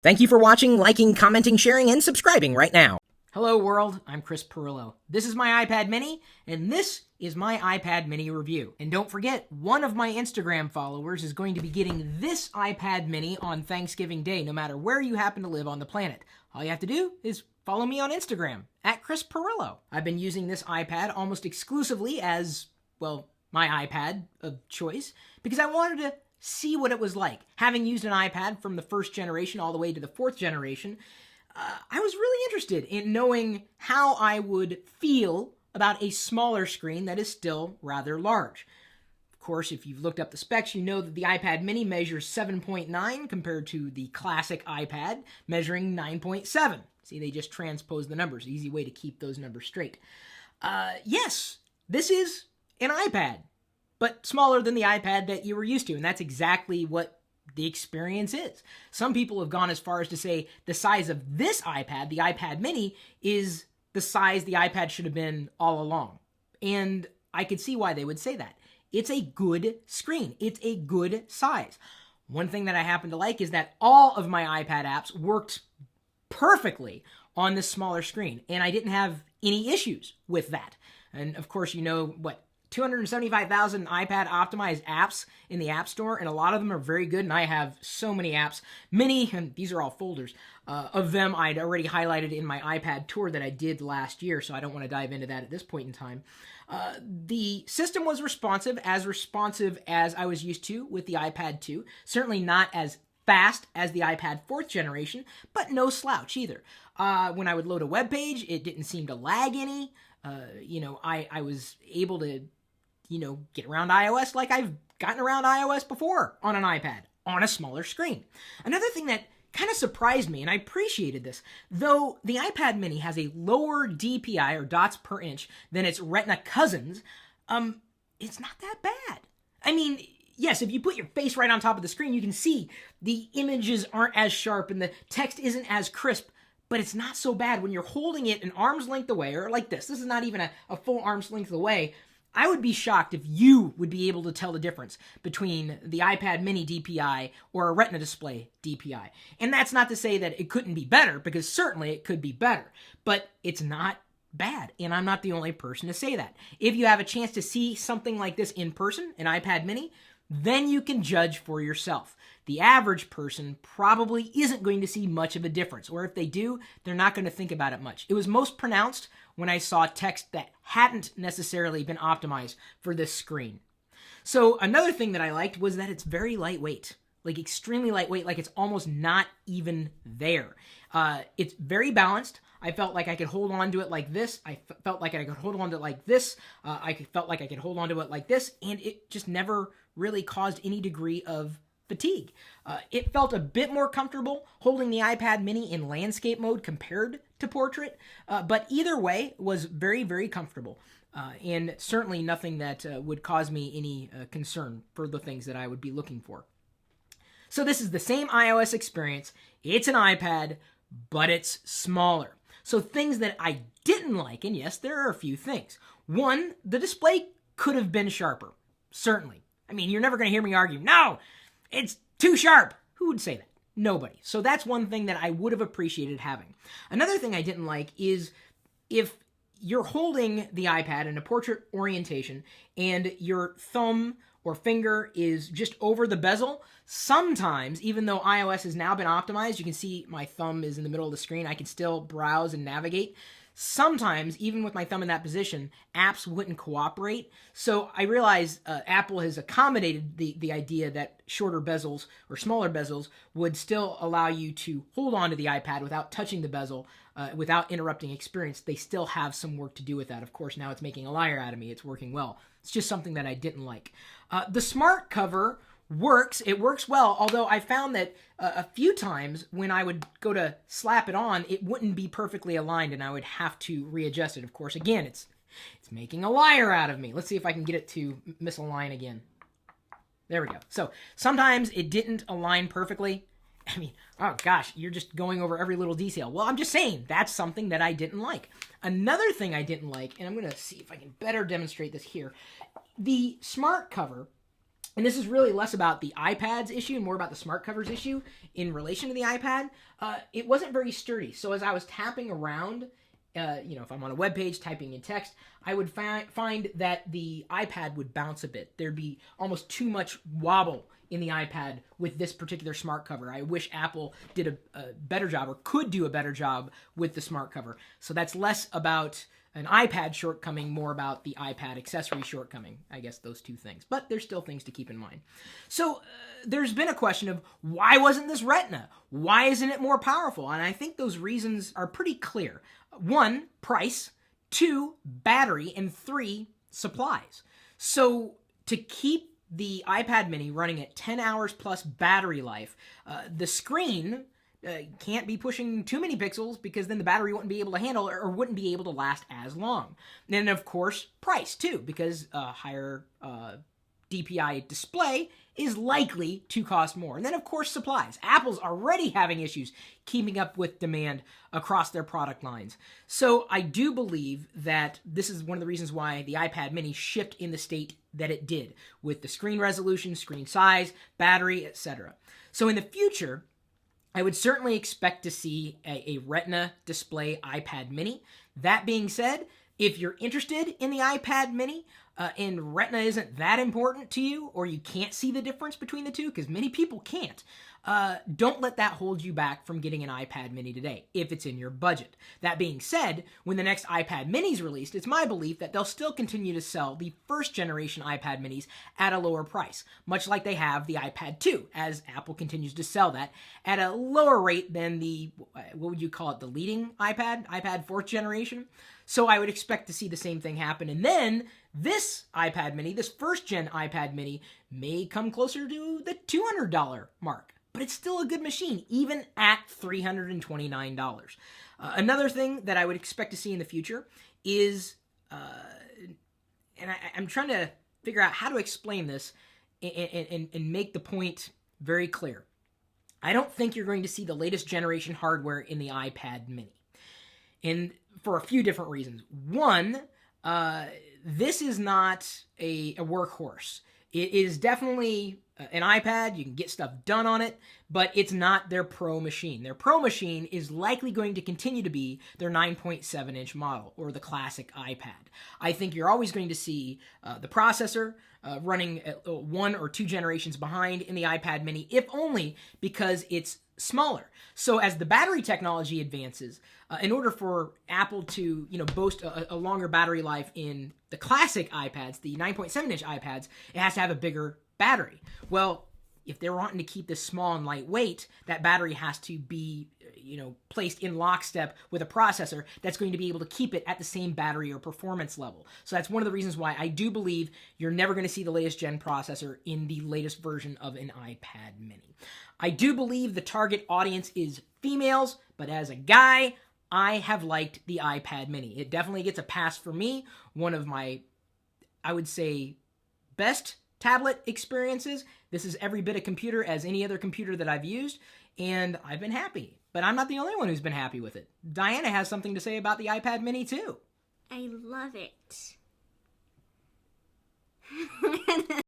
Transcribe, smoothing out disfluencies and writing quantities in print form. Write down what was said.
Thank you for watching, liking, commenting, sharing, and subscribing right now. Hello world, I'm Chris Pirillo. This is my iPad mini, and this is my iPad mini review. And don't forget, one of my Instagram followers is going to be getting this iPad mini on Thanksgiving Day, no matter where you happen to live on the planet. All you have to do is follow me on Instagram, @Chris Pirillo. I've been using this iPad almost exclusively as, well, my iPad of choice, because I wanted to see what it was like. Having used an iPad from the first generation all the way to the fourth generation, I was really interested in knowing how I would feel about a smaller screen that is still rather large. Of course, if you've looked up the specs, you know that the iPad mini measures 7.9 compared to the classic iPad measuring 9.7. See, they just transpose the numbers. Easy way to keep those numbers straight. Yes, this is an iPad, but smaller than the iPad that you were used to, and that's exactly what the experience is. Some people have gone as far as to say the size of this iPad, the iPad mini, is the size the iPad should have been all along. And I could see why they would say that. It's a good screen. It's a good size. One thing that I happen to like is that all of my iPad apps worked perfectly on this smaller screen, and I didn't have any issues with that. And of course, you know what? 275,000 iPad optimized apps in the App Store, and a lot of them are very good, and I have so many apps. Many, and these are all folders, of them I'd already highlighted in my iPad tour that I did last year, so I don't want to dive into that at this point in time. The system was responsive as I was used to with the iPad 2. Certainly not as fast as the iPad 4th generation, but no slouch either. When I would load a web page, it didn't seem to lag any. I was able to get around iOS like I've gotten around iOS before on an iPad, on a smaller screen. Another thing that kind of surprised me, and I appreciated this, though the iPad mini has a lower DPI, or dots per inch, than its Retina cousins, it's not that bad. I mean, yes, if you put your face right on top of the screen, you can see the images aren't as sharp and the text isn't as crisp, but it's not so bad when you're holding it an arm's length away, or like this. This is not even a full arm's length away. I would be shocked if you would be able to tell the difference between the iPad mini DPI or a Retina display DPI. And that's not to say that it couldn't be better, because certainly it could be better, but it's not bad, and I'm not the only person to say that. If you have a chance to see something like this in person, an iPad mini, then you can judge for yourself. The average person probably isn't going to see much of a difference, or if they do, they're not going to think about it much. It was most pronounced when I saw text that hadn't necessarily been optimized for this screen. So another thing that I liked was that it's very lightweight, like extremely lightweight, like it's almost not even there. It's very balanced. I felt like I could hold on to it like this. I felt like I could hold on to it like this. I felt like I could hold on to it like this, and it just never really caused any degree of fatigue. It felt a bit more comfortable holding the iPad mini in landscape mode compared to portrait, but either way was very, very comfortable, and certainly nothing that would cause me any concern for the things that I would be looking for. So this is the same iOS experience. It's an iPad, but it's smaller. So things that I didn't like, and yes, there are a few things. One, the display could have been sharper, certainly. I mean, you're never going to hear me argue, no, it's too sharp. Who would say that? Nobody. So that's one thing that I would have appreciated having. Another thing I didn't like is if you're holding the iPad in a portrait orientation and your thumb or finger is just over the bezel, sometimes, even though iOS has now been optimized, you can see my thumb is in the middle of the screen, I can still browse and navigate. Sometimes, even with my thumb in that position, apps wouldn't cooperate. So I realize Apple has accommodated the idea that shorter bezels or smaller bezels would still allow you to hold on to the iPad without touching the bezel, without interrupting experience. They still have some work to do with that. Of course, now it's making a liar out of me. It's working well. It's just something that I didn't like. The smart cover works. It works well, although I found that a few times when I would go to slap it on, it wouldn't be perfectly aligned, and I would have to readjust it. Of course, again, it's making a liar out of me. Let's see if I can get it to misalign again. There we go. So sometimes it didn't align perfectly. I mean, oh gosh, you're just going over every little detail. Well, I'm just saying that's something that I didn't like. Another thing I didn't like, and I'm going to see if I can better demonstrate this here. The smart cover and this is really less about the iPad's issue and more about the smart covers issue in relation to the iPad, it wasn't very sturdy. So as I was tapping around, if I'm on a web page typing in text, I would find that the iPad would bounce a bit. There'd be almost too much wobble in the iPad with this particular smart cover. I wish Apple did a better job, or could do a better job with the smart cover. So that's less about an iPad shortcoming, more about the iPad accessory shortcoming. I guess those two things. But there's still things to keep in mind. So there's been a question of, why wasn't this Retina? Why isn't it more powerful? And I think those reasons are pretty clear. 1, price. 2, battery. And 3, supplies. So to keep the iPad mini running at 10 hours plus battery life, the screen can't be pushing too many pixels, because then the battery wouldn't be able to handle or wouldn't be able to last as long. And then, of course, price too, because a higher DPI display is likely to cost more. And then, of course, supplies. Apple's already having issues keeping up with demand across their product lines. So I do believe that this is one of the reasons why the iPad mini shipped in the state that it did, with the screen resolution, screen size, battery, etc. So in the future, I would certainly expect to see a Retina display iPad mini. That being said, if you're interested in the iPad mini and Retina isn't that important to you, or you can't see the difference between the two, because many people can't, don't let that hold you back from getting an iPad mini today, if it's in your budget. That being said, when the next iPad mini is released, it's my belief that they'll still continue to sell the first generation iPad minis at a lower price, much like they have the iPad 2, as Apple continues to sell that at a lower rate than the, what would you call it, the leading iPad 4th generation. So I would expect to see the same thing happen. And then this iPad mini, this first gen iPad mini, may come closer to the $200 mark. But it's still a good machine, even at $329. Another thing that I would expect to see in the future is, and I'm trying to figure out how to explain this and make the point very clear. I don't think you're going to see the latest generation hardware in the iPad mini. And for a few different reasons. One, this is not a workhorse. It is definitely an iPad. You can get stuff done on it, but it's not their pro machine. Their pro machine is likely going to continue to be their 9.7-inch model, or the classic iPad. I think you're always going to see the processor running 1 or 2 generations behind in the iPad mini, if only because it's smaller. So as the battery technology advances, in order for Apple to boast a longer battery life in the classic iPads, the 9.7-inch iPads, it has to have a bigger battery. Well, if they're wanting to keep this small and lightweight, that battery has to be placed in lockstep with a processor that's going to be able to keep it at the same battery or performance level. So that's one of the reasons why I do believe you're never going to see the latest gen processor in the latest version of an iPad mini. I do believe the target audience is females, but as a guy, I have liked the iPad mini. It definitely gets a pass for me. One of my, I would say, best tablet experiences. This is every bit a computer as any other computer that I've used, and I've been happy. But I'm not the only one who's been happy with it. Diana has something to say about the iPad mini too. I love it.